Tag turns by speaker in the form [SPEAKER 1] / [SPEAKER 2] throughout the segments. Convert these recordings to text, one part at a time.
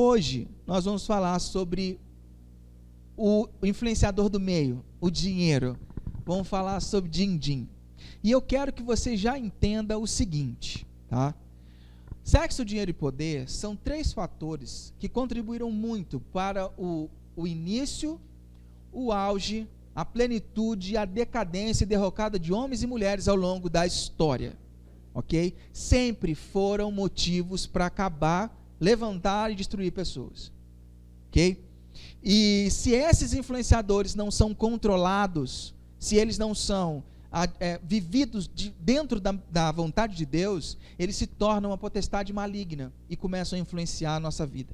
[SPEAKER 1] Hoje nós vamos falar sobre o influenciador do meio, o dinheiro. Vamos falar sobre din-din. E eu quero que você já entenda o seguinte, tá? Sexo, dinheiro e poder são 3 fatores que contribuíram muito para o início, o auge, a plenitude, a decadência e derrocada de homens e mulheres ao longo da história, ok? Sempre foram motivos para acabar, levantar e destruir pessoas, ok? E se esses influenciadores não são controlados, se eles não são vividos dentro da vontade de Deus, eles se tornam uma potestade maligna e começam a influenciar a nossa vida.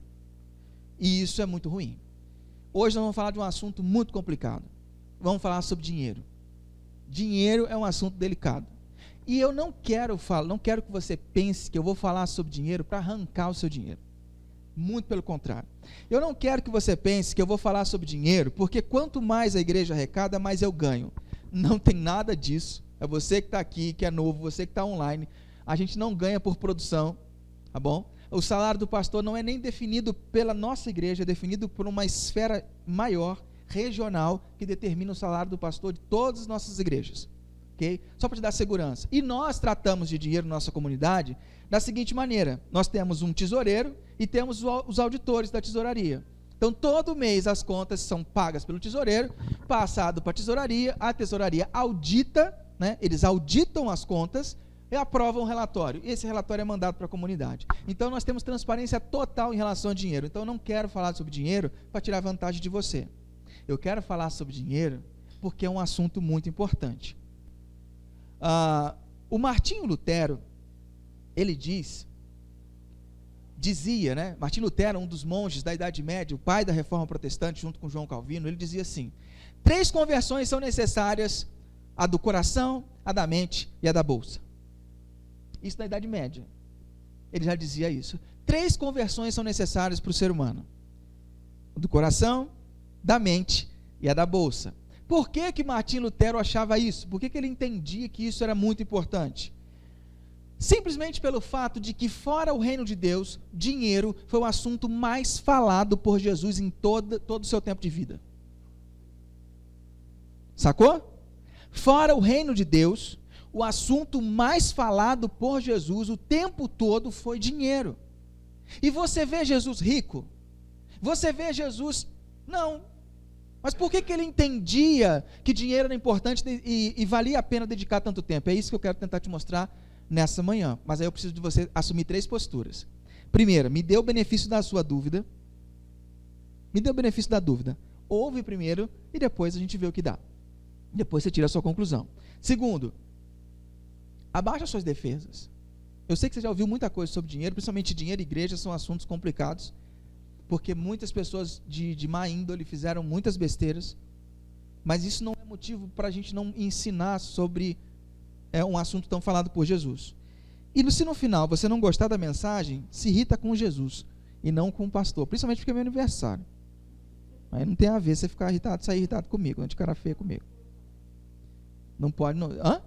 [SPEAKER 1] E isso é muito ruim. Hoje nós vamos falar de um assunto muito complicado. Vamos falar sobre dinheiro. Dinheiro é um assunto delicado. E eu não quero que você pense que eu vou falar sobre dinheiro para arrancar o seu dinheiro. Muito pelo contrário. Eu não quero que você pense que eu vou falar sobre dinheiro, porque quanto mais a igreja arrecada, mais eu ganho. Não tem nada disso. É você que está aqui, que é novo, você que está online. A gente não ganha por produção, tá bom? O salário do pastor não é nem definido pela nossa igreja, é definido por uma esfera maior, regional, que determina o salário do pastor de todas as nossas igrejas. Okay? Só para te dar segurança. E nós tratamos de dinheiro na nossa comunidade da seguinte maneira: nós temos um tesoureiro e temos os auditores da tesouraria. Então todo mês as contas são pagas pelo tesoureiro, passado para a tesouraria audita, né? Eles auditam as contas e aprovam um relatório. E esse relatório é mandado para a comunidade. Então nós temos transparência total em relação ao dinheiro. Então eu não quero falar sobre dinheiro para tirar vantagem de você. Eu quero falar sobre dinheiro porque é um assunto muito importante. O Martinho Lutero, ele dizia, né? Martinho Lutero, um dos monges da Idade Média, o pai da Reforma Protestante, junto com João Calvino, ele dizia assim: 3 conversões são necessárias, a do coração, a da mente e a da bolsa. Isso na Idade Média. Ele já dizia isso. 3 conversões são necessárias para o ser humano: a do coração, da mente e a da bolsa. Por que Martinho Lutero achava isso? Por que ele entendia que isso era muito importante? Simplesmente pelo fato de que, fora o reino de Deus, dinheiro foi o assunto mais falado por Jesus em todo o seu tempo de vida. Sacou? Fora o reino de Deus, o assunto mais falado por Jesus o tempo todo foi dinheiro. E você vê Jesus rico? Você vê Jesus... Não. Mas por que ele entendia que dinheiro era importante e valia a pena dedicar tanto tempo? É isso que eu quero tentar te mostrar nessa manhã. Mas aí eu preciso de você assumir 3 posturas. Primeira, me dê o benefício da sua dúvida. Me dê o benefício da dúvida. Ouve primeiro e depois a gente vê o que dá. Depois você tira a sua conclusão. Segundo, abaixa suas defesas. Eu sei que você já ouviu muita coisa sobre dinheiro, principalmente dinheiro e igreja são assuntos complicados, porque muitas pessoas de má índole fizeram muitas besteiras, mas isso não é motivo para a gente não ensinar sobre um assunto tão falado por Jesus. E se no final você não gostar da mensagem, se irrita com Jesus e não com o pastor, principalmente porque é meu aniversário. Aí não tem a ver você ficar irritado, sair irritado comigo, não de cara feia comigo. Não pode... Não. Hã?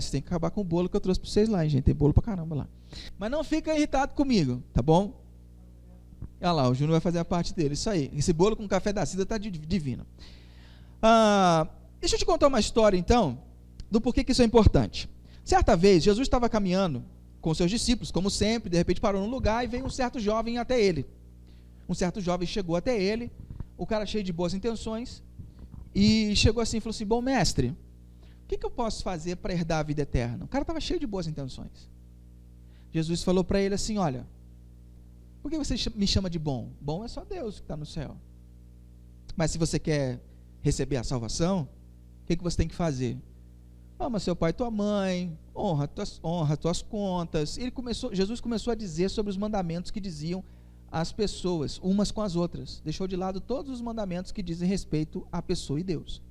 [SPEAKER 1] Você tem que acabar com o bolo que eu trouxe para vocês lá, hein, gente. Tem bolo pra caramba lá. Mas não fica irritado comigo, tá bom? Olha lá, o Júnior vai fazer a parte dele. Isso aí. Esse bolo com café da Cida está divino. Deixa eu te contar uma história, então, do porquê que isso é importante. Certa vez, Jesus estava caminhando com seus discípulos, como sempre, de repente parou num lugar e veio um certo jovem até ele. Um certo jovem chegou até ele, o cara cheio de boas intenções, e chegou assim e falou assim: bom mestre, o que eu posso fazer para herdar a vida eterna? O cara estava cheio de boas intenções. Jesus falou para ele assim: olha, por que você me chama de bom? Bom é só Deus que está no céu. Mas se você quer receber a salvação, o que você tem que fazer? Ama seu pai e tua mãe, honra tuas contas. Jesus começou a dizer sobre os mandamentos que diziam as pessoas, umas com as outras. Deixou de lado todos os mandamentos que dizem respeito à pessoa e Deus.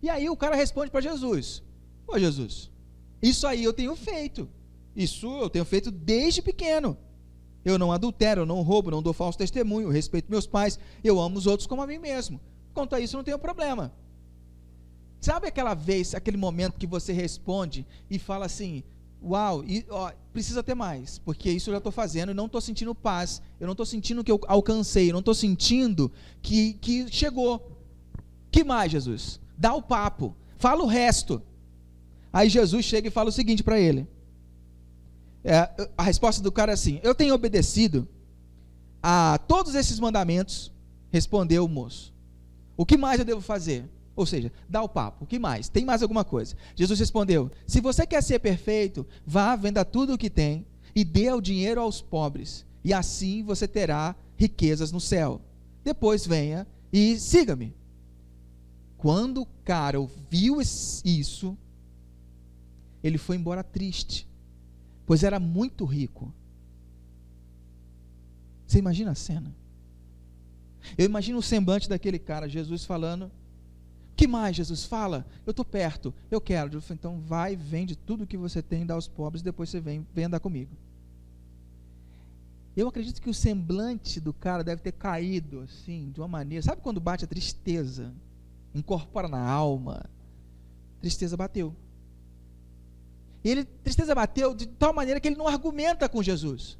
[SPEAKER 1] E aí o cara responde para Jesus: ô Jesus, isso aí eu tenho feito. Isso eu tenho feito desde pequeno. Eu não adultero, eu não roubo, não dou falso testemunho, eu respeito meus pais, eu amo os outros como a mim mesmo. Quanto a isso, eu não tenho problema. Sabe aquela vez, aquele momento que você responde e fala assim: Uau, e, precisa ter mais, porque isso eu já estou fazendo e não estou sentindo paz, eu não estou sentindo que eu alcancei, eu não estou sentindo que chegou. Que mais, Jesus? Dá o papo, fala o resto. Aí Jesus chega e fala o seguinte para ele. A resposta do cara é assim: eu tenho obedecido a todos esses mandamentos. Respondeu o moço: o que mais eu devo fazer? Ou seja, dá o papo, o que mais? Tem mais alguma coisa? Jesus respondeu: se você quer ser perfeito, vá, venda tudo o que tem e dê o dinheiro aos pobres, e assim você terá riquezas no céu. Depois venha e siga-me. Quando o cara ouviu isso, ele foi embora triste, pois era muito rico. Você imagina a cena? Eu imagino o semblante daquele cara, Jesus falando: o que mais, Jesus? Fala, eu estou perto, eu quero. Eu falei: então vai, vende tudo que você tem, dá aos pobres, depois você vem andar comigo. Eu acredito que o semblante do cara deve ter caído assim, de uma maneira, sabe quando bate a tristeza, incorpora na alma? Tristeza bateu. Tristeza bateu de tal maneira que ele não argumenta com Jesus.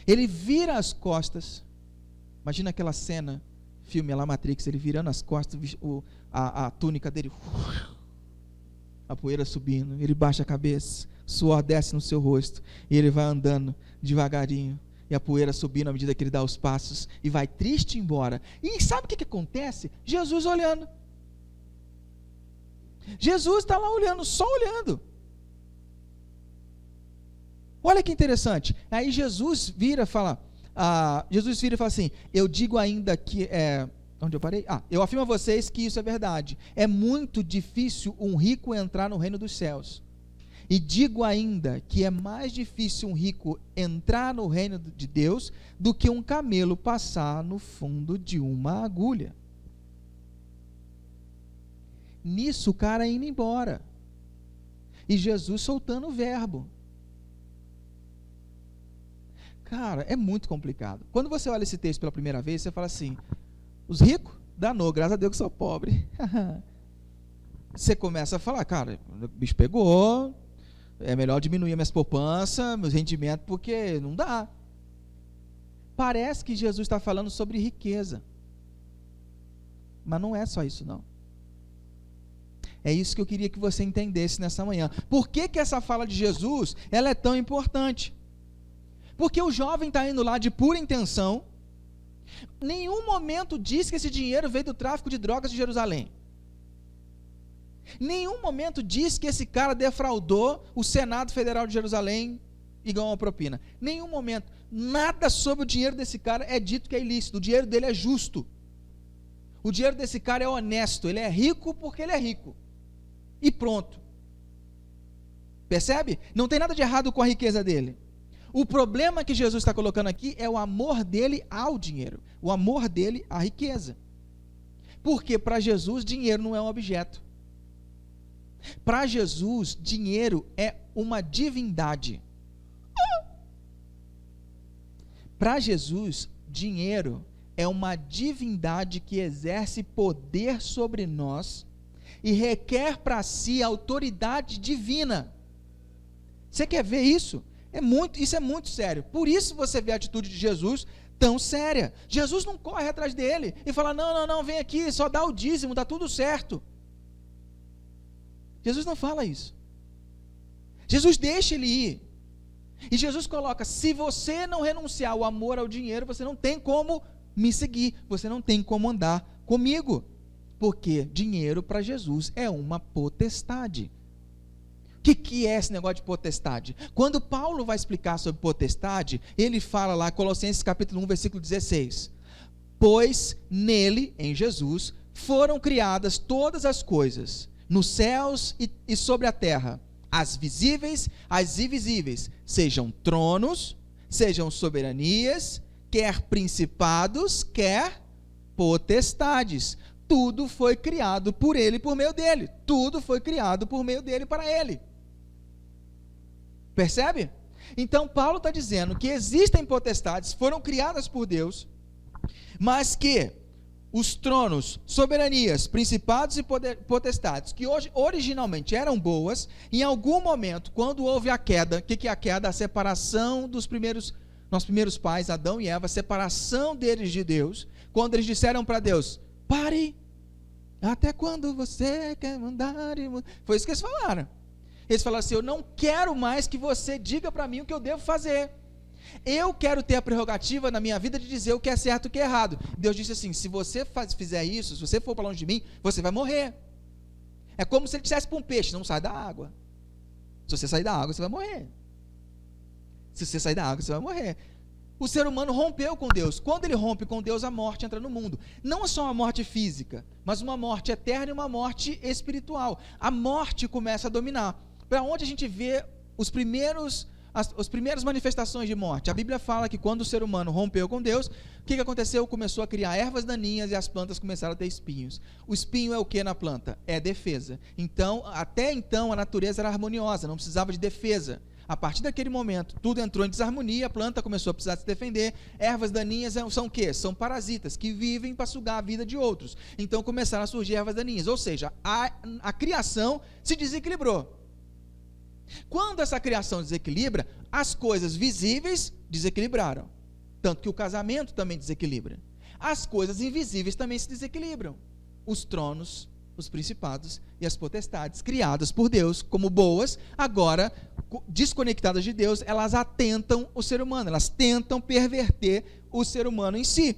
[SPEAKER 1] Ele vira as costas. Imagina aquela cena, filme lá Matrix, ele virando as costas, a túnica dele, a poeira subindo, ele baixa a cabeça, suor desce no seu rosto, e ele vai andando devagarinho, e a poeira subindo à medida que ele dá os passos, e vai triste embora. E sabe o que acontece? Jesus olhando. Jesus está lá olhando, só olhando. Olha que interessante. Aí Jesus vira e fala assim: eu digo ainda que onde eu parei? Eu afirmo a vocês que isso é verdade. É muito difícil um rico entrar no reino dos céus. E digo ainda que é mais difícil um rico entrar no reino de Deus do que um camelo passar no fundo de uma agulha. Nisso o cara indo embora. E Jesus soltando o verbo. Cara, é muito complicado. Quando você olha esse texto pela primeira vez, você fala assim: os ricos, danou, graças a Deus que sou pobre. Você começa a falar: cara, o bicho pegou, é melhor diminuir minhas poupanças, meus rendimentos, porque não dá. Parece que Jesus está falando sobre riqueza. Mas não é só isso, não. É isso que eu queria que você entendesse nessa manhã. Por que essa fala de Jesus ela é tão importante? Porque o jovem está indo lá de pura intenção. Nenhum momento diz que esse dinheiro veio do tráfico de drogas de Jerusalém. Nenhum momento diz que esse cara defraudou o Senado Federal de Jerusalém e ganhou uma propina. Nenhum momento. Nada sobre o dinheiro desse cara é dito que é ilícito. O dinheiro dele é justo. O dinheiro desse cara é honesto. Ele é rico porque ele é rico. E pronto. Percebe? Não tem nada de errado com a riqueza dele. O problema que Jesus está colocando aqui é o amor dele ao dinheiro, o amor dele à riqueza. Porque para Jesus, dinheiro não é um objeto. Para Jesus, dinheiro é uma divindade. Para Jesus, dinheiro é uma divindade que exerce poder sobre nós e requer para si autoridade divina. Você quer ver isso? Isso é muito sério. Por isso você vê a atitude de Jesus tão séria. Jesus não corre atrás dele e fala: não, vem aqui, só dá o dízimo, dá tudo certo. Jesus não fala isso. Jesus deixa ele ir. E Jesus coloca: se você não renunciar o amor ao dinheiro, você não tem como me seguir, você não tem como andar comigo. Porque dinheiro para Jesus é uma potestade. O que é esse negócio de potestade? Quando Paulo vai explicar sobre potestade, ele fala lá, Colossenses capítulo 1, versículo 16: pois nele, em Jesus, foram criadas todas as coisas, nos céus e sobre a terra, as visíveis, as invisíveis, sejam tronos, sejam soberanias, quer principados, quer potestades. Tudo foi criado por ele e por meio dele. Tudo foi criado por meio dele e para ele. Percebe? Então Paulo está dizendo que existem potestades, foram criadas por Deus, mas que os tronos, soberanias, principados e potestades, que hoje originalmente eram boas, em algum momento, quando houve a queda, o que é a queda? A separação dos nossos primeiros pais, Adão e Eva, a separação deles de Deus, quando eles disseram para Deus, pare, até quando você quer mandar? Foi isso que eles falaram. Eles falaram assim, eu não quero mais que você diga para mim o que eu devo fazer. Eu quero ter a prerrogativa na minha vida de dizer o que é certo e o que é errado. Deus disse assim, se você fizer isso, se você for para longe de mim, você vai morrer. É como se ele dissesse para um peixe, não sai da água. Se você sair da água, você vai morrer. Se você sair da água, você vai morrer. O ser humano rompeu com Deus. Quando ele rompe com Deus, a morte entra no mundo. Não só uma morte física, mas uma morte eterna e uma morte espiritual. A morte começa a dominar. Para onde a gente vê as primeiras manifestações de morte? A Bíblia fala que quando o ser humano rompeu com Deus, o que aconteceu? Começou a criar ervas daninhas e as plantas começaram a ter espinhos. O espinho é o que na planta? É defesa. Então, até então, a natureza era harmoniosa, não precisava de defesa. A partir daquele momento, tudo entrou em desarmonia, a planta começou a precisar se defender. Ervas daninhas são o quê? São parasitas que vivem para sugar a vida de outros. Então começaram a surgir ervas daninhas, ou seja, a criação se desequilibrou. Quando essa criação desequilibra, as coisas visíveis desequilibraram. Tanto que o casamento também desequilibra. As coisas invisíveis também se desequilibram. Os tronos, os principados e as potestades, criadas por Deus como boas, agora, desconectadas de Deus, elas atentam o ser humano, elas tentam perverter o ser humano em si.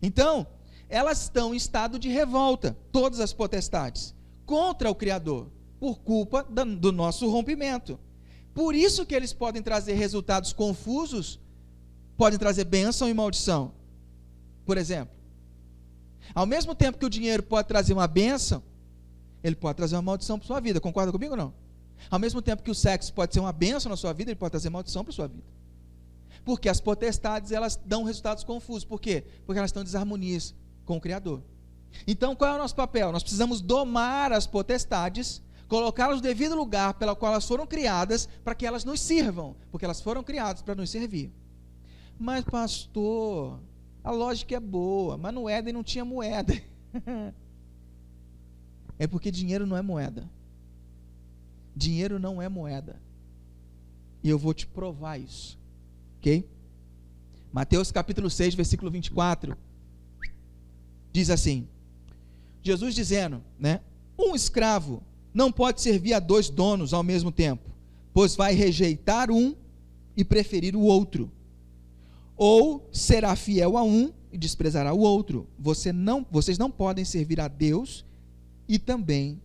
[SPEAKER 1] Então, elas estão em estado de revolta, todas as potestades, contra o Criador, por culpa do nosso rompimento. Por isso que eles podem trazer resultados confusos, podem trazer bênção e maldição. Por exemplo, ao mesmo tempo que o dinheiro pode trazer uma bênção, ele pode trazer uma maldição para a sua vida. Concorda comigo ou não? Ao mesmo tempo que o sexo pode ser uma bênção na sua vida, ele pode trazer maldição para a sua vida. Porque as potestades, elas dão resultados confusos. Por quê? Porque elas estão em desarmonia com o Criador. Então, qual é o nosso papel? Nós precisamos domar as potestades, colocá-las no devido lugar pela qual elas foram criadas, para que elas nos sirvam, porque elas foram criadas para nos servir. Mas pastor, a lógica é boa, mas no Éden não tinha moeda. É porque dinheiro não é moeda. Dinheiro não é moeda. E eu vou te provar isso. Ok? Mateus capítulo 6, versículo 24. Diz assim, Jesus dizendo, né? Um escravo não pode servir a 2 donos ao mesmo tempo, pois vai rejeitar um e preferir o outro. Ou será fiel a um e desprezará o outro. Vocês não podem servir a Deus e também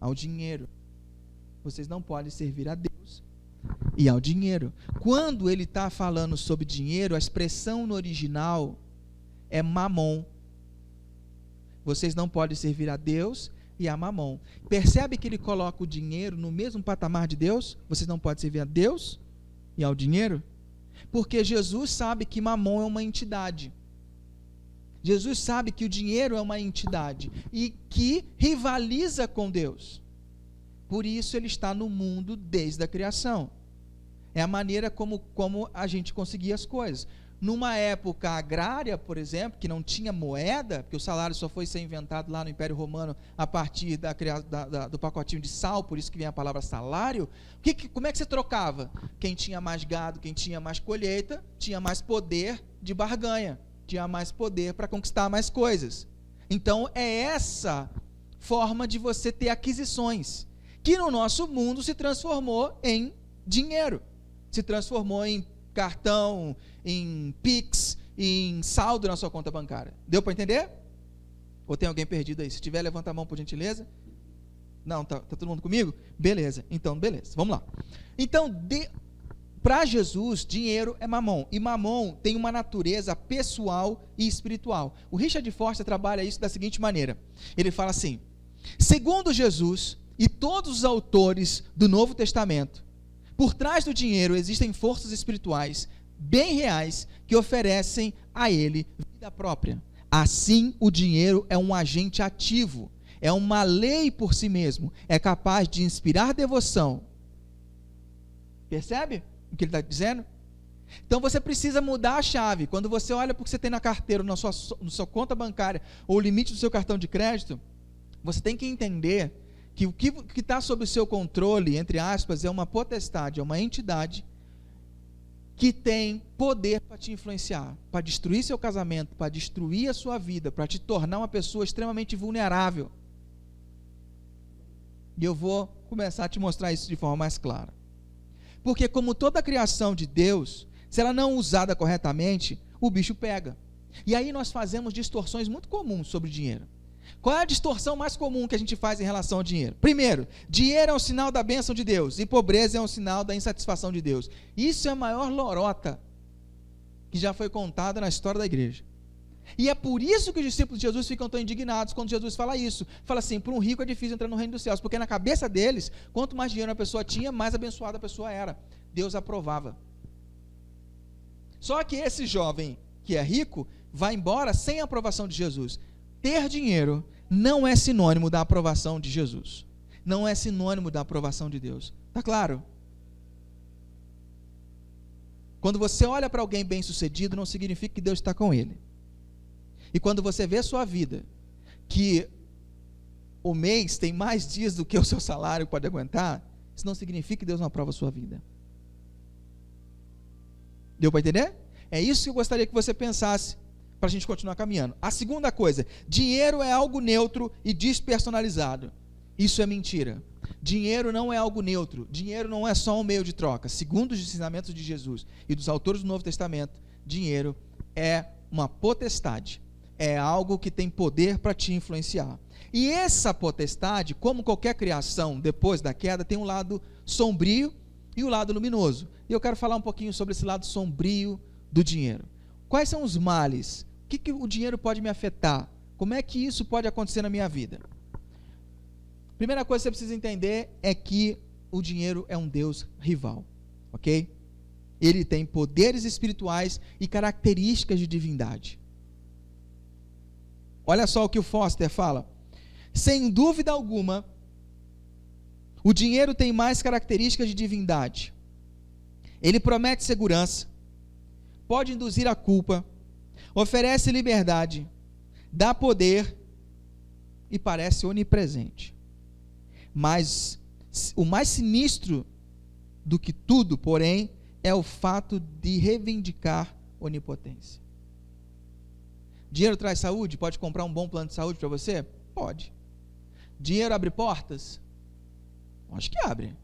[SPEAKER 1] ao dinheiro. Vocês não podem servir a Deus e ao dinheiro. Quando ele está falando sobre dinheiro, a expressão no original é mamon. Vocês não podem servir a Deus e a mamon. Percebe que ele coloca o dinheiro no mesmo patamar de Deus? Vocês não podem servir a Deus e ao dinheiro? Porque Jesus sabe que mamon é uma entidade. Jesus sabe que o dinheiro é uma entidade e que rivaliza com Deus. Por isso ele está no mundo desde a criação. É a maneira como a gente conseguia as coisas. Numa época agrária, por exemplo, que não tinha moeda, porque o salário só foi ser inventado lá no Império Romano a partir do pacotinho de sal, por isso que vem a palavra salário. Como é que você trocava? Quem tinha mais gado, quem tinha mais colheita, tinha mais poder de barganha, tinha mais poder para conquistar mais coisas. Então é essa forma de você ter aquisições, que no nosso mundo se transformou em dinheiro, se transformou em cartão, em Pix, em saldo na sua conta bancária. Deu para entender? Ou tem alguém perdido aí? Se tiver, levanta a mão por gentileza. Não, tá todo mundo comigo? Beleza, então beleza, vamos lá. Então, para Jesus, dinheiro é mamon, e mamon tem uma natureza pessoal e espiritual. O Richard Foster trabalha isso da seguinte maneira, ele fala assim, segundo Jesus e todos os autores do Novo Testamento, por trás do dinheiro existem forças espirituais bem reais que oferecem a ele vida própria. Assim, o dinheiro é um agente ativo, é uma lei por si mesmo, é capaz de inspirar devoção. Percebe o que ele está dizendo? Então você precisa mudar a chave. Quando você olha para o que você tem na carteira, na sua conta bancária, ou o limite do seu cartão de crédito, você tem que entender que o que está sob o seu controle, entre aspas, é uma potestade, é uma entidade que tem poder para te influenciar, para destruir seu casamento, para destruir a sua vida, para te tornar uma pessoa extremamente vulnerável. E eu vou começar a te mostrar isso de forma mais clara. Porque como toda a criação de Deus, se ela não usada corretamente, o bicho pega. E aí nós fazemos distorções muito comuns sobre dinheiro. Qual é a distorção mais comum que a gente faz em relação ao dinheiro? Primeiro, dinheiro é um sinal da bênção de Deus e pobreza é um sinal da insatisfação de Deus. Isso é a maior lorota que já foi contada na história da igreja. E é por isso que os discípulos de Jesus ficam tão indignados quando Jesus fala isso. Fala assim, para um rico é difícil entrar no reino dos céus, porque na cabeça deles, quanto mais dinheiro a pessoa tinha, mais abençoada a pessoa era. Deus aprovava. Só que esse jovem que é rico, vai embora sem a aprovação de Jesus. Ter dinheiro não é sinônimo da aprovação de Jesus. Não é sinônimo da aprovação de Deus. Está claro? Quando você olha para alguém bem sucedido, não significa que Deus está com ele. E quando você vê a sua vida, que o mês tem mais dias do que o seu salário pode aguentar, isso não significa que Deus não aprova a sua vida. Deu para entender? É isso que eu gostaria que você pensasse, para a gente continuar caminhando. A segunda coisa, dinheiro é algo neutro e despersonalizado. Isso é mentira. Dinheiro não é algo neutro, dinheiro não é só um meio de troca. Segundo os ensinamentos de Jesus e dos autores do Novo Testamento, dinheiro é uma potestade, é algo que tem poder para te influenciar. E essa potestade, como qualquer criação depois da queda, tem um lado sombrio e o lado luminoso. E eu quero falar um pouquinho sobre esse lado sombrio do dinheiro. Quais são os males? O que o dinheiro pode me afetar? Como é que isso pode acontecer na minha vida? Primeira coisa que você precisa entender é que o dinheiro é um Deus rival, ok? Ele tem poderes espirituais e características de divindade. Olha só o que o Foster fala. Sem dúvida alguma, o dinheiro tem mais características de divindade. Ele promete segurança, pode induzir a culpa, oferece liberdade, dá poder e parece onipresente. Mas o mais sinistro do que tudo, porém, é o fato de reivindicar onipotência. Dinheiro traz saúde? Pode comprar um bom plano de saúde para você? Pode. Dinheiro abre portas? Acho que abre.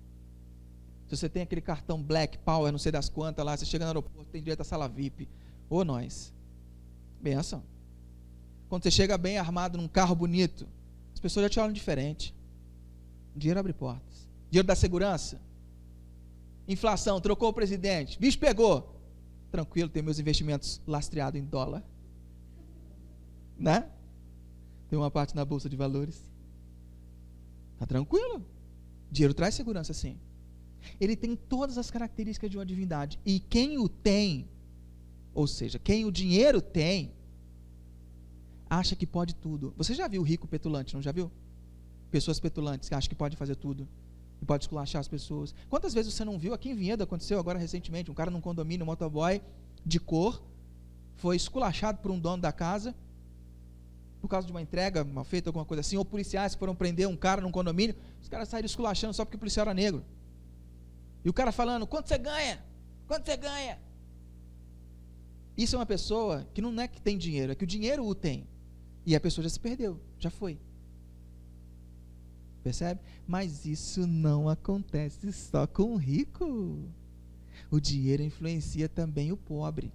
[SPEAKER 1] Se você tem aquele cartão Black Power, não sei das quantas lá, você chega no aeroporto, tem direito à sala VIP. Ô nós. Benção. Quando você chega bem armado num carro bonito, as pessoas já te olham diferente. Dinheiro abre portas. Dinheiro dá segurança. Inflação, trocou o presidente. Bicho pegou. Tranquilo, tem meus investimentos lastreados em dólar. Né? Tem uma parte na bolsa de valores. Tá tranquilo. Dinheiro traz segurança, sim. Ele tem todas as características de uma divindade. E quem o tem, ou seja, quem o dinheiro tem, acha que pode tudo. Você já viu rico petulante, não já viu? Pessoas petulantes que acham que pode fazer tudo. E pode esculachar as pessoas. Quantas vezes você não viu? Aqui em Vinhedo aconteceu agora recentemente. Um cara num condomínio, um motoboy de cor, foi esculachado por um dono da casa, por causa de uma entrega mal feita, alguma coisa assim, ou policiais que foram prender um cara num condomínio, os caras saíram esculachando só porque o policial era negro. E o cara falando, quanto você ganha? Quanto você ganha? Isso é uma pessoa que não é que tem dinheiro, é que o dinheiro o tem. E a pessoa já se perdeu, já foi. Percebe? Mas isso não acontece só com o rico. O dinheiro influencia também o pobre.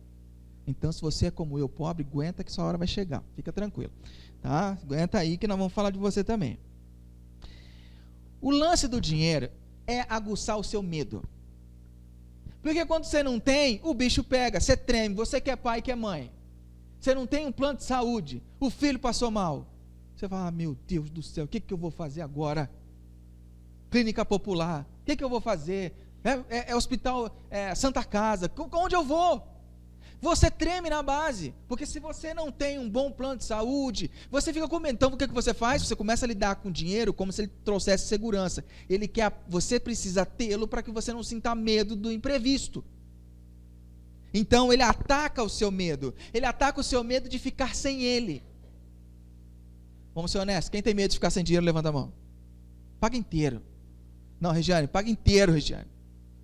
[SPEAKER 1] Então, se você é como eu, pobre, aguenta que sua hora vai chegar. Fica tranquilo. Tá? Aguenta aí que nós vamos falar de você também. O lance do dinheiro é aguçar o seu medo. Porque quando você não tem, o bicho pega, você treme, você que é pai, que é mãe. Você não tem um plano de saúde, o filho passou mal. Você fala, meu Deus do céu, o que eu vou fazer agora? Clínica popular, o que eu vou fazer? É hospital, Santa Casa, onde eu vou? Você treme na base, porque se você não tem um bom plano de saúde, você fica comentando o que você faz, você começa a lidar com dinheiro como se ele trouxesse segurança. Você precisa tê-lo para que você não sinta medo do imprevisto. Então ele ataca o seu medo. Ele ataca o seu medo de ficar sem ele. Vamos ser honestos, quem tem medo de ficar sem dinheiro, levanta a mão. Paga inteiro. Não, Regiane, paga inteiro, Regiane.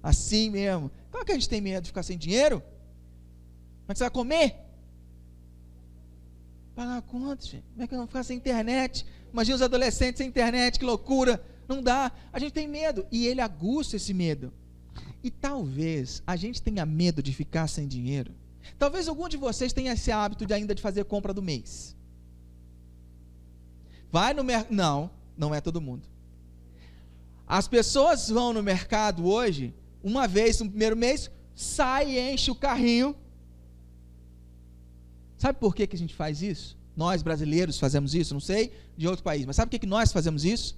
[SPEAKER 1] Assim mesmo. Claro que a gente tem medo de ficar sem dinheiro. Como é que você vai comer? Pagar a conta, gente. Como é que eu vou ficar sem internet? Imagina os adolescentes sem internet, que loucura. Não dá. A gente tem medo. E ele aguça esse medo. E talvez a gente tenha medo de ficar sem dinheiro. Talvez algum de vocês tenha esse hábito de ainda de fazer compra do mês. Vai no mercado. Não é todo mundo. As pessoas vão no mercado hoje, uma vez no primeiro mês, sai e enche o carrinho. Sabe por que a gente faz isso? Nós brasileiros fazemos isso, não sei de outro país, mas sabe por que nós fazemos isso?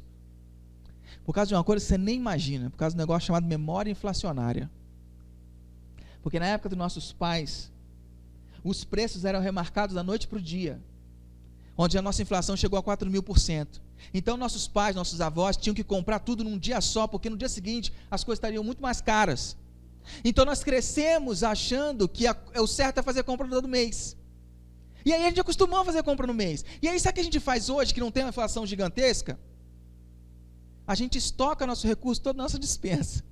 [SPEAKER 1] Por causa de uma coisa que você nem imagina, por causa de um negócio chamado memória inflacionária. Porque na época dos nossos pais, os preços eram remarcados da noite para o dia, onde a nossa inflação chegou a 4.000%. Então nossos pais, nossos avós tinham que comprar tudo num dia só, porque no dia seguinte as coisas estariam muito mais caras. Então nós crescemos achando que o certo é fazer compra todo mês. E aí a gente acostumou a fazer compra no mês. E aí sabe o que a gente faz hoje, que não tem uma inflação gigantesca? A gente estoca nosso recurso, toda a nossa despensa.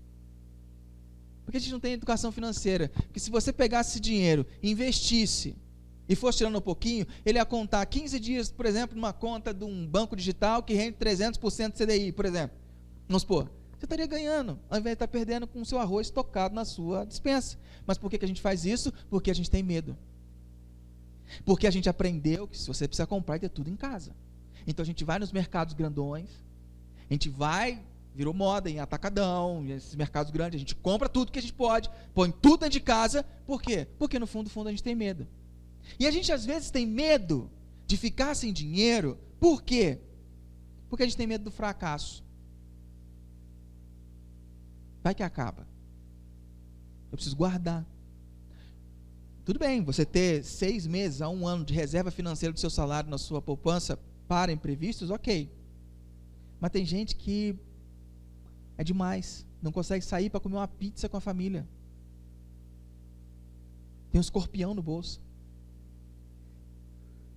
[SPEAKER 1] Porque a gente não tem educação financeira. Porque se você pegasse esse dinheiro, investisse, e fosse tirando um pouquinho, ele ia contar 15 dias, por exemplo, numa conta de um banco digital que rende 300% de CDI, por exemplo. Vamos supor, você estaria ganhando, ao invés de estar perdendo com o seu arroz estocado na sua despensa. Mas por que a gente faz isso? Porque a gente tem medo. Porque a gente aprendeu que se você precisa comprar, e ter tudo em casa. Então a gente vai nos mercados grandões, a gente vai, virou moda em atacadão, esses mercados grandes, a gente compra tudo que a gente pode, põe tudo dentro de casa. Por quê? Porque no fundo a gente tem medo. E a gente às vezes tem medo de ficar sem dinheiro. Por quê? Porque a gente tem medo do fracasso. Vai que acaba. Eu preciso guardar. Tudo bem, você ter 6 meses a 1 ano de reserva financeira do seu salário na sua poupança para imprevistos, ok. Mas tem gente que é demais, não consegue sair para comer uma pizza com a família. Tem um escorpião no bolso.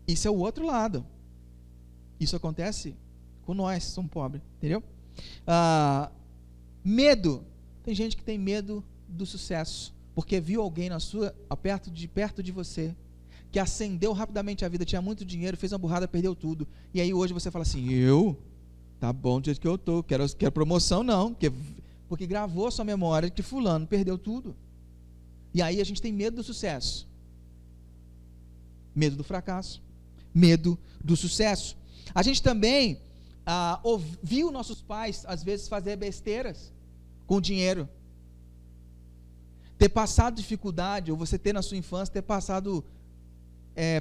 [SPEAKER 1] Isso é o outro lado. Isso acontece com nós, que somos pobres, entendeu? Medo. Tem gente que tem medo do sucesso, porque viu alguém perto de você, que ascendeu rapidamente a vida, tinha muito dinheiro, fez uma burrada, perdeu tudo. E aí hoje você fala assim, tá bom do jeito que eu tô, quero promoção não, porque gravou a sua memória que fulano perdeu tudo. E aí a gente tem medo do sucesso, medo do fracasso, medo do sucesso. A gente também ouviu nossos pais às vezes fazer besteiras com dinheiro, ter passado dificuldade, ou você ter na sua infância, ter passado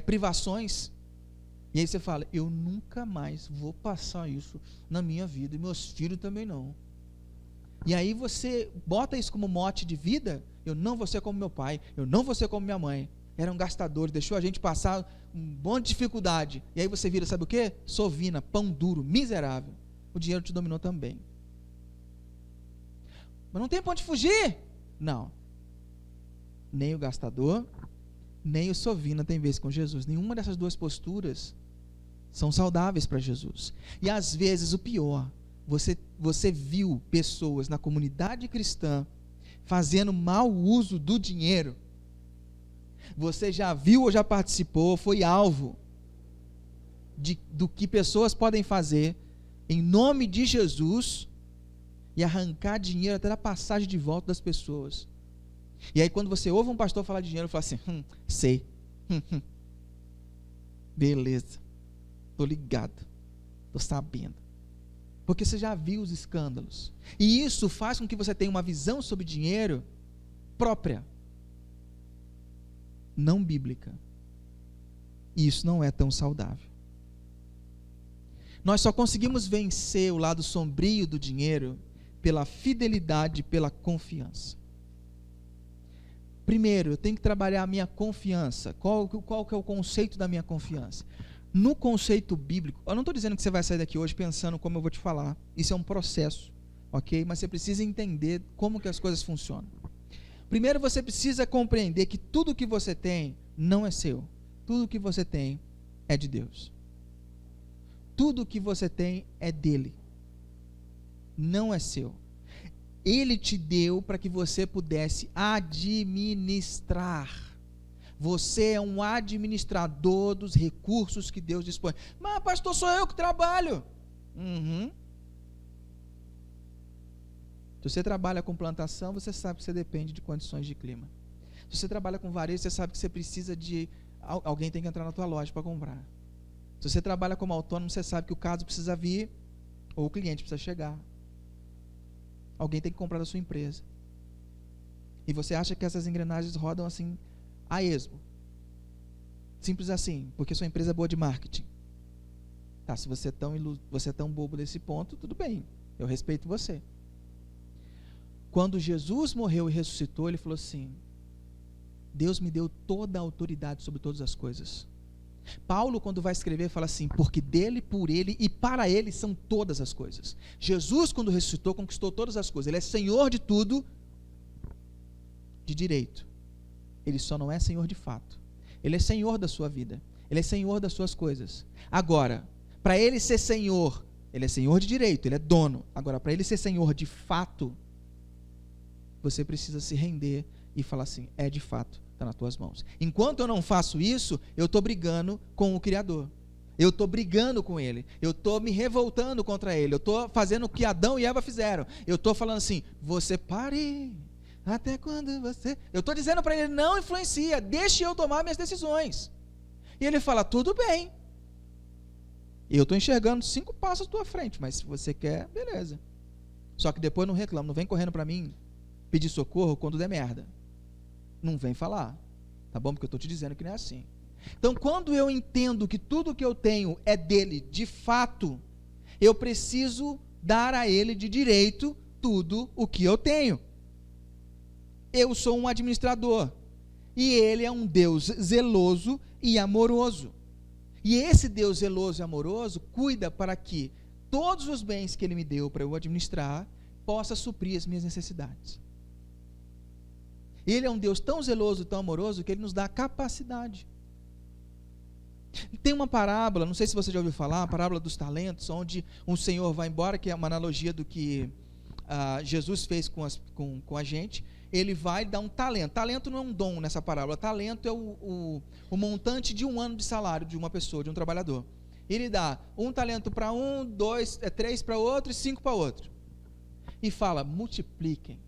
[SPEAKER 1] privações, e aí você fala, eu nunca mais vou passar isso na minha vida, e meus filhos também não. E aí você bota isso como mote de vida, eu não vou ser como meu pai, eu não vou ser como minha mãe, eram gastadores, deixou a gente passar um monte de dificuldade, e aí você vira, sabe o que? Sovina, pão duro, miserável, o dinheiro te dominou também. Mas não tem pra onde fugir? Não. Nem o gastador, nem o sovina tem vez com Jesus. Nenhuma dessas duas posturas são saudáveis para Jesus. E às vezes o pior, você viu pessoas na comunidade cristã fazendo mau uso do dinheiro. Você já viu ou já participou, foi alvo do que pessoas podem fazer em nome de Jesus e arrancar dinheiro até da passagem de volta das pessoas. E aí quando você ouve um pastor falar de dinheiro, fala assim, sei, beleza, estou ligado, estou sabendo, porque você já viu os escândalos, e isso faz com que você tenha uma visão sobre dinheiro própria, não bíblica, e isso não é tão saudável. Nós só conseguimos vencer o lado sombrio do dinheiro pela fidelidade, pela confiança. Primeiro, eu tenho que trabalhar a minha confiança. Qual que é o conceito da minha confiança? No conceito bíblico, eu não estou dizendo que você vai sair daqui hoje pensando como eu vou te falar. Isso é um processo, ok? Mas você precisa entender como que as coisas funcionam. Primeiro você precisa compreender que tudo que você tem não é seu. Tudo que você tem é de Deus. Tudo que você tem é dele. Não é seu. Ele te deu para que você pudesse administrar. Você é um administrador dos recursos que Deus dispõe. Mas pastor, sou eu que trabalho. Se você trabalha com plantação, você sabe que você depende de condições de clima. Se você trabalha com varejo, você sabe que você precisa de... Alguém tem que entrar na tua loja para comprar. Se você trabalha como autônomo, você sabe que o caso precisa vir, ou o cliente precisa chegar. Alguém tem que comprar da sua empresa. E você acha que essas engrenagens rodam assim, a esmo. Simples assim, porque sua empresa é boa de marketing. Tá, se você é tão bobo desse ponto, tudo bem, eu respeito você. Quando Jesus morreu e ressuscitou, ele falou assim: Deus me deu toda a autoridade sobre todas as coisas. Paulo, quando vai escrever, fala assim: porque dele, por ele e para ele são todas as coisas. Jesus, quando ressuscitou, conquistou todas as coisas. Ele é Senhor de tudo, de direito. Ele só não é Senhor de fato. Ele é Senhor da sua vida. Ele é Senhor das suas coisas. Agora, para ele ser Senhor, ele é Senhor de direito, ele é dono. Agora, para ele ser Senhor de fato, você precisa se render e falar assim: é de fato, está nas tuas mãos. Enquanto eu não faço isso, eu estou brigando com o Criador. Eu estou brigando com Ele. Eu estou me revoltando contra Ele. Eu estou fazendo o que Adão e Eva fizeram. Eu estou falando assim: você pare, até quando você... Eu estou dizendo para Ele: não influencia, deixe eu tomar minhas decisões. E Ele fala: tudo bem. Eu estou enxergando 5 passos à tua frente, mas se você quer, beleza. Só que depois não reclama, não vem correndo para mim pedir socorro quando der merda. Não vem falar, tá bom? Porque eu estou te dizendo que não é assim. Então, quando eu entendo que tudo que eu tenho é dele, de fato, eu preciso dar a ele de direito tudo o que eu tenho. Eu sou um administrador, e ele é um Deus zeloso e amoroso. E esse Deus zeloso e amoroso cuida para que todos os bens que ele me deu para eu administrar possa suprir as minhas necessidades. Ele é um Deus tão zeloso, tão amoroso, que ele nos dá capacidade. Tem uma parábola, não sei se você já ouviu falar, a parábola dos talentos, onde um senhor vai embora, que é uma analogia do que Jesus fez com a gente. Ele vai dar um talento. Talento não é um dom nessa parábola. Talento é o montante de 1 ano de salário de uma pessoa, de um trabalhador. Ele dá 1 talento para um, 3 para outro e 5 para outro. E fala: multipliquem,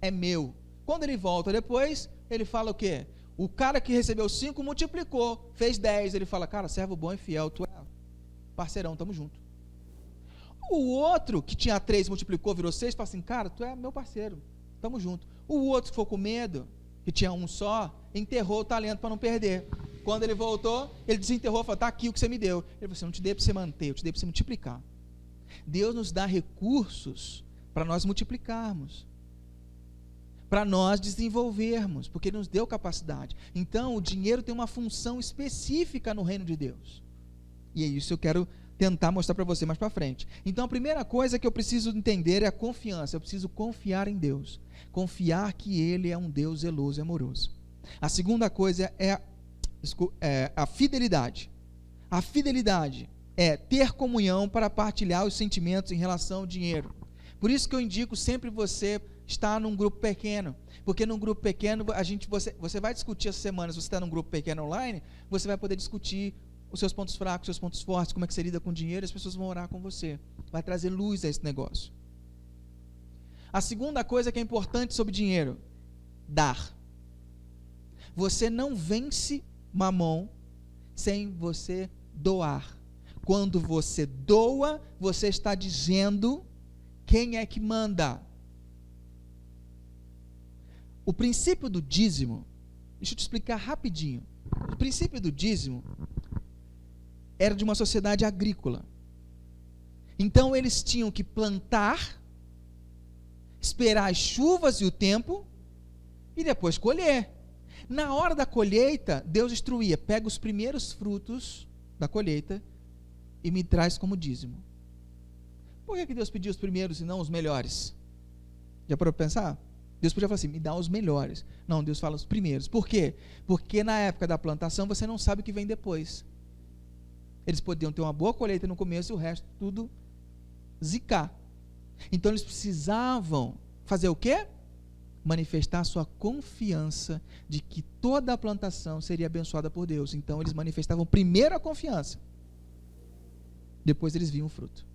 [SPEAKER 1] é meu. Quando ele volta depois, ele fala o quê? O cara que recebeu 5 multiplicou, fez 10. Ele fala: cara, servo bom e fiel, tu é parceirão, tamo junto. O outro que tinha 3 multiplicou, virou 6, fala assim: cara, tu é meu parceiro, tamo junto. O outro que ficou com medo, que tinha um só, enterrou o talento para não perder. Quando ele voltou, ele desenterrou e falou: tá aqui o que você me deu. Ele falou assim: não te dei para você manter, eu te dei para você multiplicar. Deus nos dá recursos para nós multiplicarmos, para nós desenvolvermos, porque Ele nos deu capacidade. Então, o dinheiro tem uma função específica no reino de Deus. E é isso que eu quero tentar mostrar para você mais para frente. Então, a primeira coisa que eu preciso entender é a confiança. Eu preciso confiar em Deus. Confiar que Ele é um Deus zeloso e amoroso. A segunda coisa é a fidelidade. A fidelidade é ter comunhão para partilhar os sentimentos em relação ao dinheiro. Por isso que eu indico sempre você estar num grupo pequeno, porque num grupo pequeno você vai discutir essa semana. Se você está num grupo pequeno online, você vai poder discutir os seus pontos fracos, os seus pontos fortes, como é que você lida com dinheiro. As pessoas vão orar com você, vai trazer luz a esse negócio. A segunda coisa que é importante sobre dinheiro: dar. Você não vence Mamon sem você doar. Quando você doa, você está dizendo quem é que manda. O princípio do dízimo, deixa eu te explicar rapidinho. O princípio do dízimo era de uma sociedade agrícola. Então eles tinham que plantar, esperar as chuvas e o tempo, e depois colher. Na hora da colheita, Deus instruía: pega os primeiros frutos da colheita e me traz como dízimo. Por que Deus pediu os primeiros e não os melhores? Já parou para pensar? Deus podia falar assim, me dá os melhores. Não, Deus fala os primeiros. Por quê? Porque na época da plantação você não sabe o que vem depois. Eles podiam ter uma boa colheita no começo e o resto tudo zicar. Então eles precisavam fazer o quê? Manifestar sua confiança de que toda a plantação seria abençoada por Deus. Então eles manifestavam primeiro a confiança. Depois eles viam o fruto.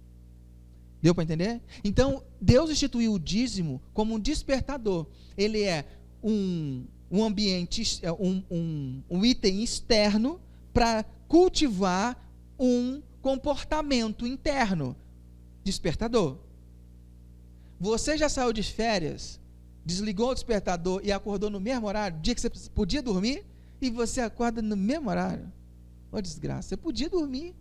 [SPEAKER 1] Deu para entender? Então, Deus instituiu o dízimo como um despertador. Ele é um ambiente, um item externo para cultivar um comportamento interno. Despertador. Você já saiu de férias, desligou o despertador e acordou no mesmo horário, dia que você podia dormir, e você acorda no mesmo horário? Ô desgraça, você podia dormir.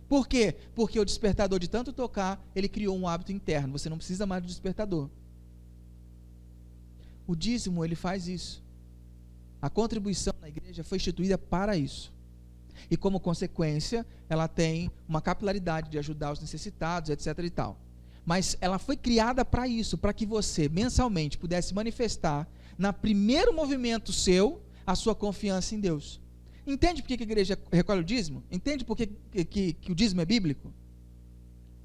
[SPEAKER 1] Por quê? Porque o despertador, de tanto tocar, ele criou um hábito interno. Você não precisa mais do despertador. O dízimo, ele faz isso. A contribuição na igreja foi instituída para isso. E como consequência, ela tem uma capilaridade de ajudar os necessitados, etc. e tal. Mas ela foi criada para isso, para que você, mensalmente, pudesse manifestar, na primeiro movimento seu, a sua confiança em Deus. Entende por que a igreja recolhe o dízimo? Entende por que o dízimo é bíblico?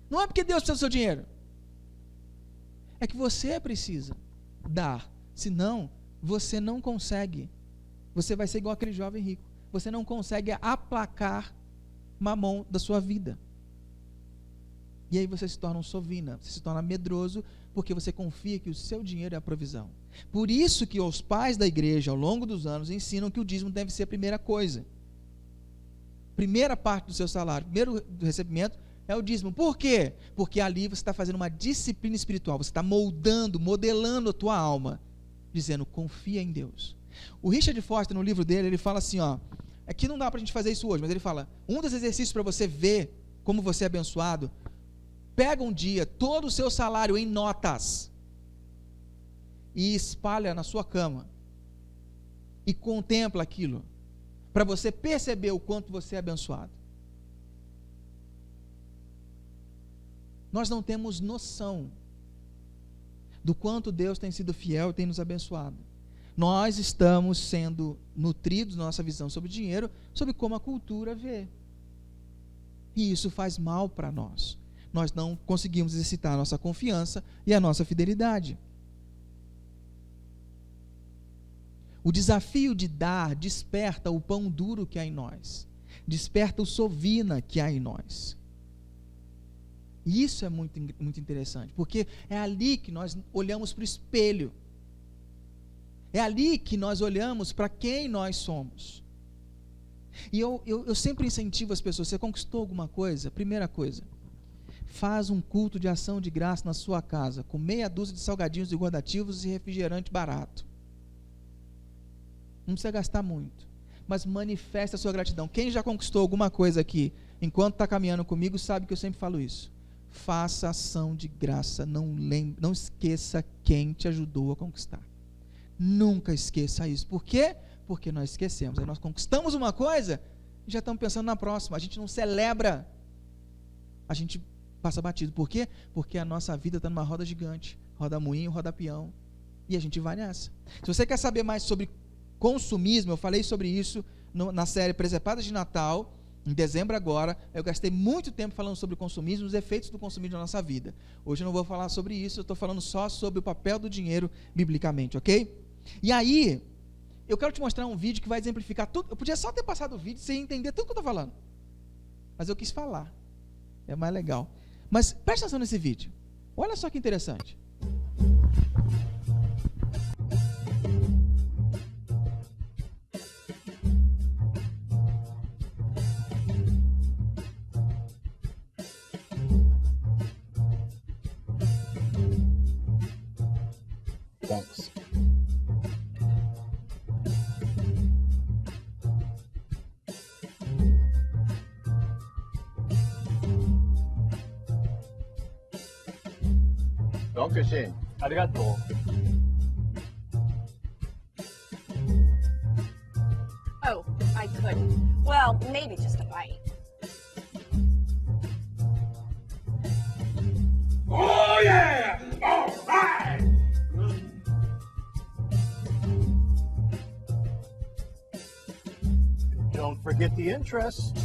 [SPEAKER 1] Não é porque Deus precisa do seu dinheiro. É que você precisa dar. Senão, você não consegue. Você vai ser igual aquele jovem rico. Você não consegue aplacar mamon da sua vida. E aí você se torna um sovina, você se torna medroso, porque você confia que o seu dinheiro é a provisão. Por isso que os pais da igreja, ao longo dos anos, ensinam que o dízimo deve ser a primeira coisa. Primeira parte do seu salário, primeiro do recebimento é o dízimo. Por quê? Porque ali você está fazendo uma disciplina espiritual, você está modelando a tua alma, dizendo, confia em Deus. O Richard Foster, no livro dele, ele fala assim, aqui não dá para a gente fazer isso hoje, mas ele fala, um dos exercícios para você ver como você é abençoado, pega um dia todo o seu salário em notas e espalha na sua cama e contempla aquilo, para você perceber o quanto você é abençoado. Nós não temos noção do quanto Deus tem sido fiel e tem nos abençoado. Nós estamos sendo nutridos na nossa visão sobre o dinheiro, sobre como a cultura vê. E isso faz mal para nós. Nós não conseguimos exercitar a nossa confiança e a nossa fidelidade. O desafio de dar desperta o pão duro que há em nós, desperta o sovina que há em nós. E isso é muito, muito interessante, porque é ali que nós olhamos para o espelho, é ali que nós olhamos para quem nós somos. E eu sempre incentivo as pessoas, você conquistou alguma coisa? Primeira coisa, faz um culto de ação de graça na sua casa, com meia dúzia de salgadinhos e guardativos e refrigerante barato. Não precisa gastar muito, mas manifesta a sua gratidão. Quem já conquistou alguma coisa aqui, enquanto está caminhando comigo, sabe que eu sempre falo isso. Faça ação de graça, não esqueça quem te ajudou a conquistar. Nunca esqueça isso. Por quê? Porque nós esquecemos. Aí nós conquistamos uma coisa e já estamos pensando na próxima. A gente não celebra, a gente passa batido. Por quê? Porque a nossa vida está numa roda gigante, roda moinho, roda peão, e a gente vai nessa. Se você quer saber mais sobre consumismo, eu falei sobre isso na série Presepadas de Natal, em dezembro agora. Eu gastei muito tempo falando sobre o consumismo, os efeitos do consumismo na nossa vida. Hoje eu não vou falar sobre isso, eu estou falando só sobre o papel do dinheiro biblicamente, ok? E aí, eu quero te mostrar um vídeo que vai exemplificar tudo. Eu podia só ter passado o vídeo sem entender tudo que eu estou falando, mas eu quis falar, é mais legal. Mas presta atenção nesse vídeo, olha só que interessante.
[SPEAKER 2] Thanks. Dankeschön. ありがとう。
[SPEAKER 3] Oh, I couldn't. Well, maybe just a bite.
[SPEAKER 2] Oh yeah! All right! Don't forget the interest.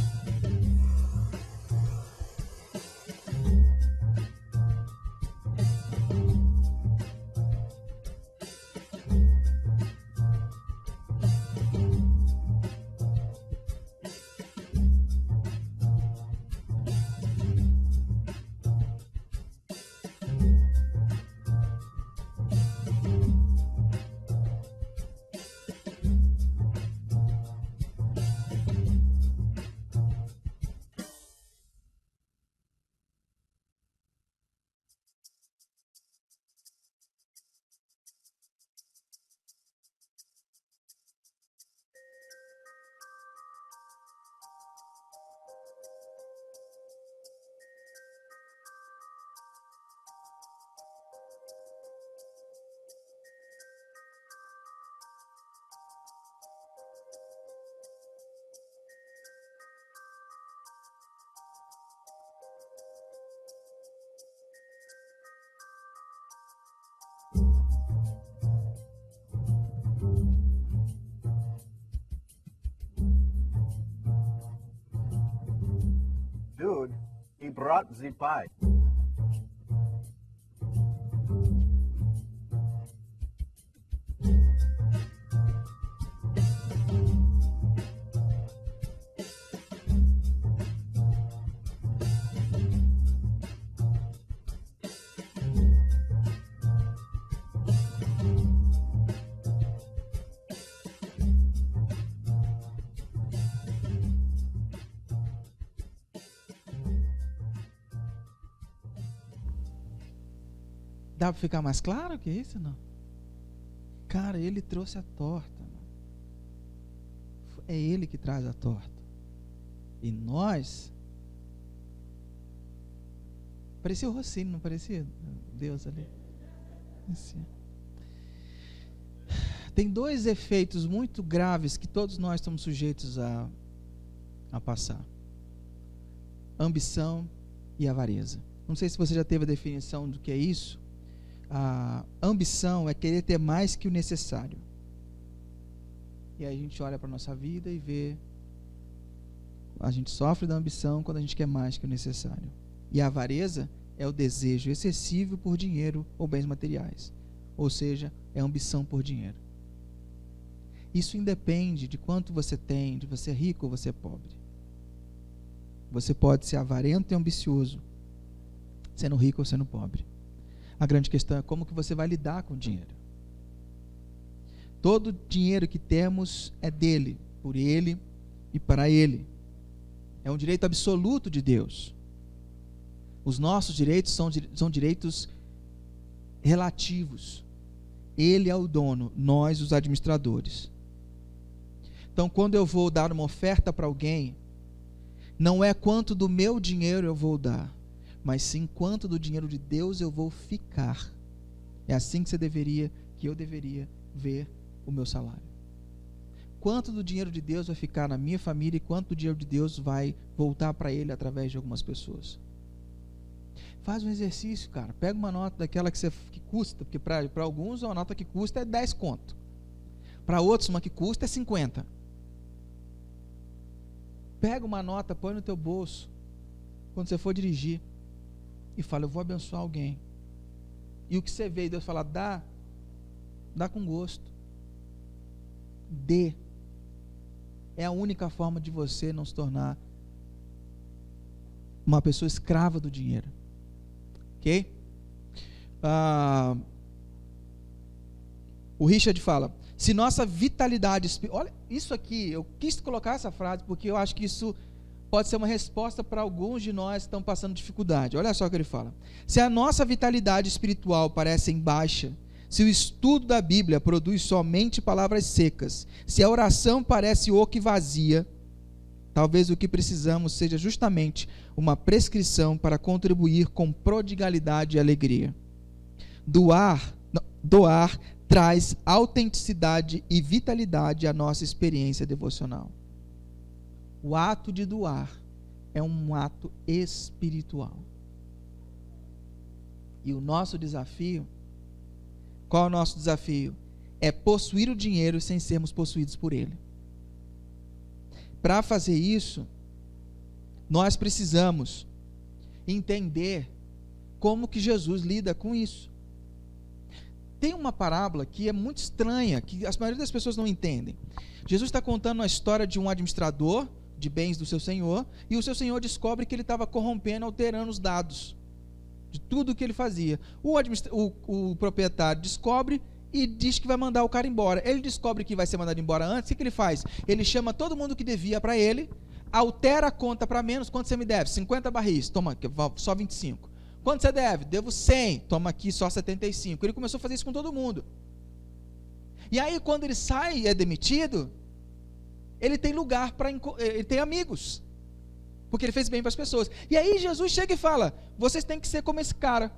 [SPEAKER 2] Dude, he brought the pie.
[SPEAKER 1] Dá para ficar mais claro que isso, não? Cara, ele trouxe a torta. Mano. É ele que traz a torta. E nós... Parecia o Rossini, não parecia? Deus ali. Assim. Tem dois efeitos muito graves que todos nós estamos sujeitos a passar. Ambição e avareza. Não sei se você já teve a definição do que é isso. A ambição é querer ter mais que o necessário. E aí a gente olha para a nossa vida e vê, a gente sofre da ambição quando a gente quer mais que o necessário. E a avareza é o desejo excessivo por dinheiro ou bens materiais. Ou seja, é a ambição por dinheiro. Isso independe de quanto você tem, de você é rico ou você é pobre. Você pode ser avarento e ambicioso, sendo rico ou sendo pobre. A grande questão é como que você vai lidar com o dinheiro. Todo dinheiro que temos é dele, por ele e para ele. É um direito absoluto de Deus. Os nossos direitos são direitos relativos. Ele é o dono, nós os administradores. Então, quando eu vou dar uma oferta para alguém, não é quanto do meu dinheiro eu vou dar, mas sim quanto do dinheiro de Deus eu vou ficar. É assim que eu deveria ver o meu salário. Quanto do dinheiro de Deus vai ficar na minha família e quanto do dinheiro de Deus vai voltar para ele através de algumas pessoas. Faz um exercício, cara. Pega uma nota daquela que custa, porque para alguns uma nota que custa é 10 conto. Para outros uma que custa é 50. Pega uma nota, põe no teu bolso quando você for dirigir e fala, eu vou abençoar alguém. E o que você vê e Deus fala, dá com gosto. Dê. É a única forma de você não se tornar uma pessoa escrava do dinheiro. Ok? O Richard fala, se nossa vitalidade... Olha, isso aqui, eu quis colocar essa frase porque eu acho que isso pode ser uma resposta para alguns de nós que estão passando dificuldade. Olha só o que ele fala. Se a nossa vitalidade espiritual parece em baixa, se o estudo da Bíblia produz somente palavras secas, se a oração parece oca e vazia, talvez o que precisamos seja justamente uma prescrição para contribuir com prodigalidade e alegria. Doar traz autenticidade e vitalidade à nossa experiência devocional. O ato de doar é um ato espiritual. E o nosso desafio, qual é o nosso desafio? É possuir o dinheiro sem sermos possuídos por ele. Para fazer isso, nós precisamos entender como que Jesus lida com isso. Tem uma parábola que é muito estranha, que a maioria das pessoas não entendem. Jesus está contando a história de um administrador de bens do seu senhor, e o seu senhor descobre que ele estava corrompendo, alterando os dados de tudo o que ele fazia. O proprietário descobre e diz que vai mandar o cara embora. Ele descobre que vai ser mandado embora antes. O que ele faz? Ele chama todo mundo que devia para ele, altera a conta para menos. Quanto você me deve? 50 barris, toma aqui, só 25. Quanto você deve? Devo 100, toma aqui só 75. Ele começou a fazer isso com todo mundo. E aí quando ele sai e é demitido, ele tem lugar para, ele tem amigos, porque ele fez bem para as pessoas. E aí Jesus chega e fala: vocês têm que ser como esse cara.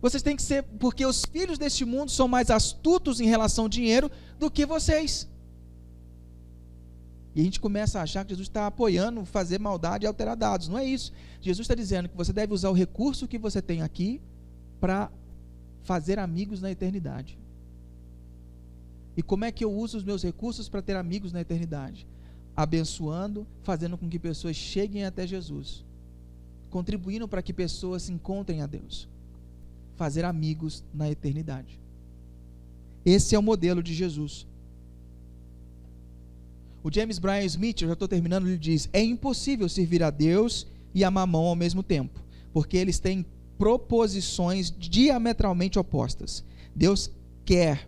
[SPEAKER 1] Vocês têm que ser, porque os filhos deste mundo são mais astutos em relação ao dinheiro do que vocês. E a gente começa a achar que Jesus está apoiando fazer maldade e alterar dados. Não é isso. Jesus está dizendo que você deve usar o recurso que você tem aqui para fazer amigos na eternidade. E como é que eu uso os meus recursos para ter amigos na eternidade? Abençoando, fazendo com que pessoas cheguem até Jesus, contribuindo para que pessoas se encontrem a Deus, fazer amigos na eternidade. Esse é o modelo de Jesus. O James Bryan Smith, eu já estou terminando, ele diz: é impossível servir a Deus e a Mamão ao mesmo tempo, porque eles têm proposições diametralmente opostas. Deus quer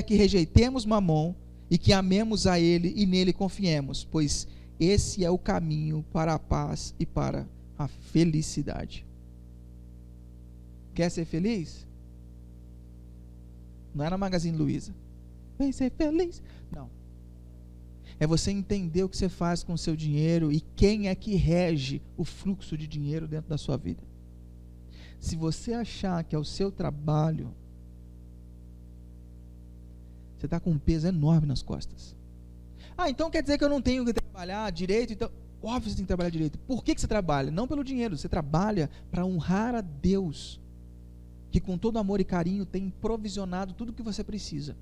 [SPEAKER 1] que rejeitemos Mamão e que amemos a Ele e nele confiemos, pois esse é o caminho para a paz e para a felicidade. Quer ser feliz? Não é na Magazine Luiza. Vem ser feliz. Não. É você entender o que você faz com o seu dinheiro e quem é que rege o fluxo de dinheiro dentro da sua vida. Se você achar que é o seu trabalho, você está com um peso enorme nas costas. Ah, então quer dizer que eu não tenho que trabalhar direito? Então, óbvio que você tem que trabalhar direito. Por que você trabalha? Não pelo dinheiro, você trabalha para honrar a Deus, que com todo amor e carinho tem provisionado tudo o que você precisa.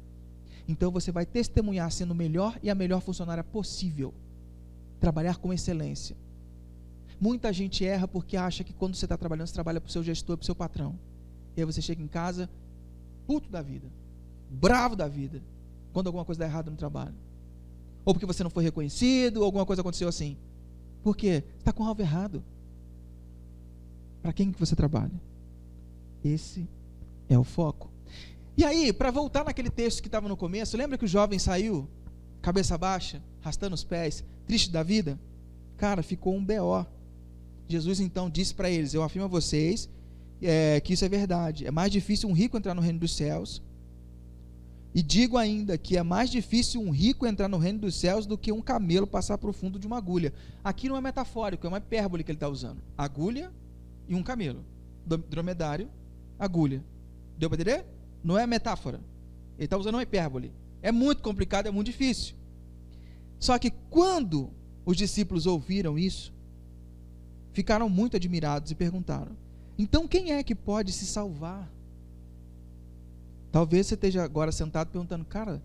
[SPEAKER 1] Então você vai testemunhar sendo o melhor e a melhor funcionária possível. Trabalhar com excelência. Muita gente erra porque acha que quando você está trabalhando, você trabalha para o seu gestor, para o seu patrão. E aí você chega em casa, puto da vida, bravo da vida, quando alguma coisa dá errado no trabalho. Ou porque você não foi reconhecido, ou alguma coisa aconteceu assim. Por quê? Você está com algo errado. Para quem que você trabalha? Esse é o foco. E aí, para voltar naquele texto que estava no começo, lembra que o jovem saiu, cabeça baixa, arrastando os pés, triste da vida? Cara, ficou um BO. Jesus então disse para eles: eu afirmo a vocês que isso é verdade. É mais difícil um rico entrar no reino dos céus. E digo ainda que é mais difícil um rico entrar no reino dos céus do que um camelo passar por fundo de uma agulha. Aqui não é metafórico, é uma hipérbole que ele está usando. Agulha e um camelo. Dromedário, agulha. Deu para entender? Não é metáfora. Ele está usando uma hipérbole. É muito complicado, é muito difícil. Só que quando os discípulos ouviram isso, ficaram muito admirados e perguntaram: então quem é que pode se salvar? Talvez você esteja agora sentado perguntando: cara,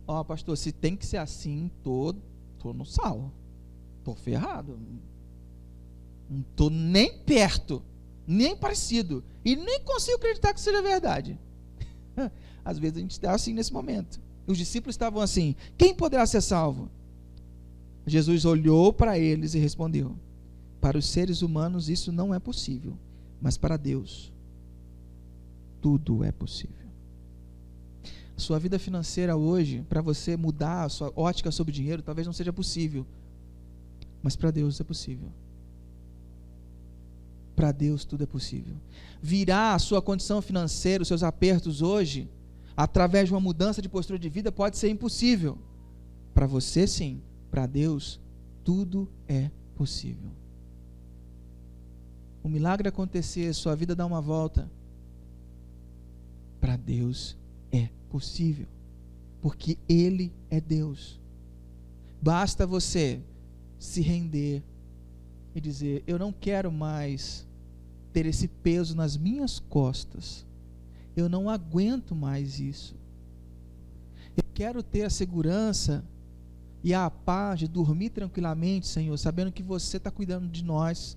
[SPEAKER 1] ó pastor, se tem que ser assim, tô no sal, tô ferrado, não tô nem perto, nem parecido, e nem consigo acreditar que seja verdade. Às vezes a gente está assim nesse momento. Os discípulos estavam assim: quem poderá ser salvo? Jesus olhou para eles e respondeu: para os seres humanos isso não é possível, mas para Deus tudo é possível. Sua vida financeira hoje, para você mudar a sua ótica sobre dinheiro, talvez não seja possível, mas para Deus é possível. Para Deus tudo é possível. Virar a sua condição financeira, os seus apertos hoje, através de uma mudança de postura de vida, pode ser impossível. Para você sim, para Deus tudo é possível. O milagre acontecer, sua vida dá uma volta, para Deus é possível, porque Ele é Deus. Basta você se render e dizer: eu não quero mais ter esse peso nas minhas costas, eu não aguento mais isso, eu quero ter a segurança e a paz de dormir tranquilamente, Senhor, sabendo que você está cuidando de nós,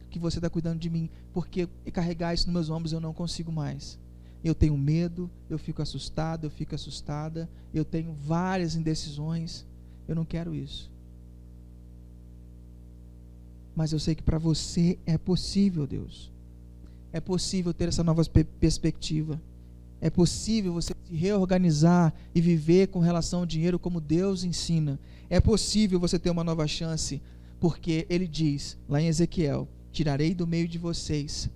[SPEAKER 1] que você está cuidando de mim, porque carregar isso nos meus ombros eu não consigo mais. Eu tenho medo, eu fico assustado, eu fico assustada, eu tenho várias indecisões, eu não quero isso. Mas eu sei que para você é possível, Deus. É possível ter essa nova perspectiva. É possível você se reorganizar e viver com relação ao dinheiro como Deus ensina. É possível você ter uma nova chance, porque Ele diz, lá em Ezequiel, tirarei do meio de vocês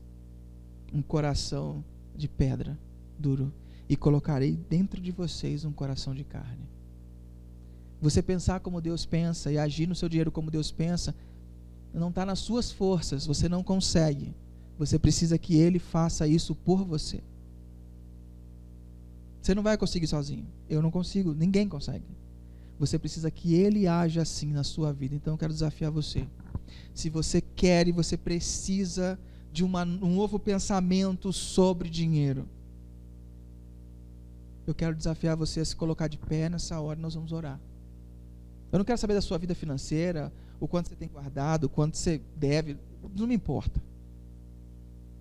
[SPEAKER 1] um coração de pedra duro e colocarei dentro de vocês um coração de carne. Você pensar como Deus pensa e agir no seu dinheiro como Deus pensa, não está nas suas forças, você não consegue. Você precisa que Ele faça isso por você. Você não vai conseguir sozinho. Eu não consigo, ninguém consegue. Você precisa que Ele haja assim na sua vida. Então eu quero desafiar você. Se você quer e você precisa de um novo pensamento sobre dinheiro, eu quero desafiar você a se colocar de pé nessa hora e nós vamos orar. Eu não quero saber da sua vida financeira, o quanto você tem guardado, o quanto você deve, não me importa.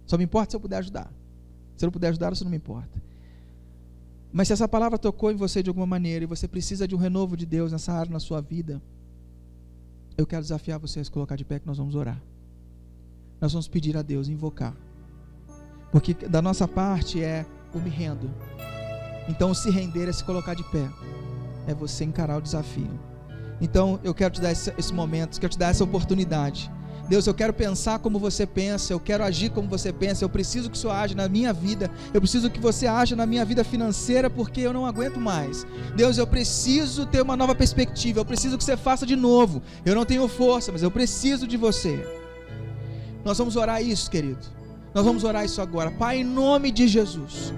[SPEAKER 1] Só me importa se eu puder ajudar. Se eu não puder ajudar, isso não me importa. Mas se essa palavra tocou em você de alguma maneira e você precisa de um renovo de Deus nessa área na sua vida, eu quero desafiar você a se colocar de pé que nós vamos orar. Nós vamos pedir a Deus, invocar. Porque da nossa parte é o me rendo. Então o se render é se colocar de pé. É você encarar o desafio. Então eu quero te dar esse momento, quero te dar essa oportunidade. Deus, eu quero pensar como você pensa, eu quero agir como você pensa, eu preciso que o Senhor age na minha vida, eu preciso que você haja na minha vida financeira, porque eu não aguento mais. Deus, eu preciso ter uma nova perspectiva, eu preciso que você faça de novo. Eu não tenho força, mas eu preciso de você. Nós vamos orar isso, querido. Nós vamos orar isso agora. Pai, em nome de Jesus.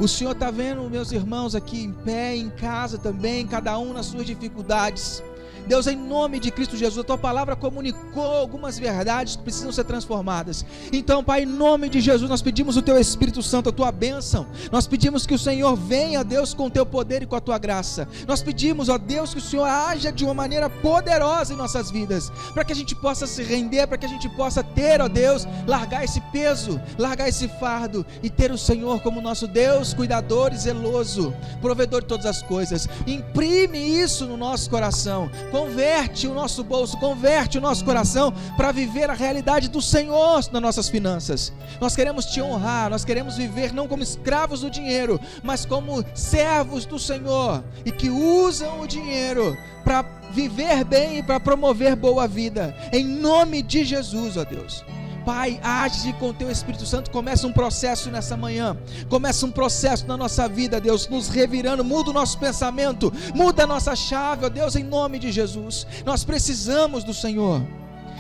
[SPEAKER 1] O Senhor está vendo meus irmãos aqui em pé, em casa também, cada um nas suas dificuldades. Deus, em nome de Cristo Jesus, a Tua palavra comunicou algumas verdades que precisam ser transformadas. Então, Pai, em nome de Jesus, nós pedimos o Teu Espírito Santo, a Tua bênção. Nós pedimos que o Senhor venha, Deus, com o Teu poder e com a Tua graça. Nós pedimos, ó Deus, que o Senhor haja de uma maneira poderosa em nossas vidas, para que a gente possa se render, para que a gente possa ter, ó Deus, largar esse peso, largar esse fardo e ter o Senhor como nosso Deus, cuidador e zeloso, provedor de todas as coisas. Imprime isso no nosso coração. Converte o nosso bolso, converte o nosso coração para viver a realidade do Senhor nas nossas finanças. Nós queremos Te honrar, nós queremos viver não como escravos do dinheiro, mas como servos do Senhor, e que usam o dinheiro para viver bem e para promover boa vida, em nome de Jesus, ó Deus. Pai, age com o Teu Espírito Santo, começa um processo nessa manhã, começa um processo na nossa vida, Deus, nos revirando, muda o nosso pensamento, muda a nossa chave, ó Deus, em nome de Jesus. Nós precisamos do Senhor,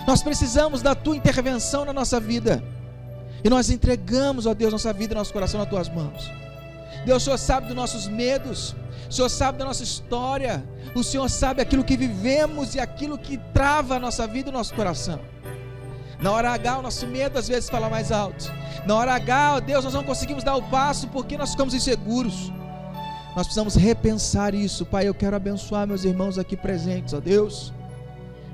[SPEAKER 1] nós precisamos da Tua intervenção na nossa vida, e nós entregamos, ó Deus, nossa vida e nosso coração nas Tuas mãos. Deus, o Senhor sabe dos nossos medos, o Senhor sabe da nossa história, o Senhor sabe aquilo que vivemos e aquilo que trava a nossa vida e o nosso coração. Na hora H, o nosso medo às vezes fala mais alto. Na hora H, ó Deus, nós não conseguimos dar o passo porque nós ficamos inseguros. Nós precisamos repensar isso. Pai, eu quero abençoar meus irmãos aqui presentes, ó Deus,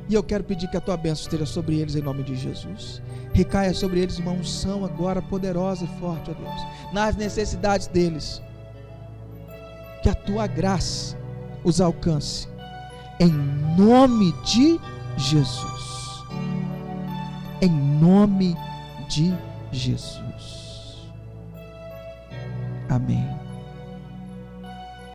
[SPEAKER 1] e eu quero pedir que a Tua bênção esteja sobre eles em nome de Jesus. Recaia sobre eles uma unção agora poderosa e forte, ó Deus, nas necessidades deles. Que a Tua graça os alcance em nome de Jesus. Em nome de Jesus. Amém.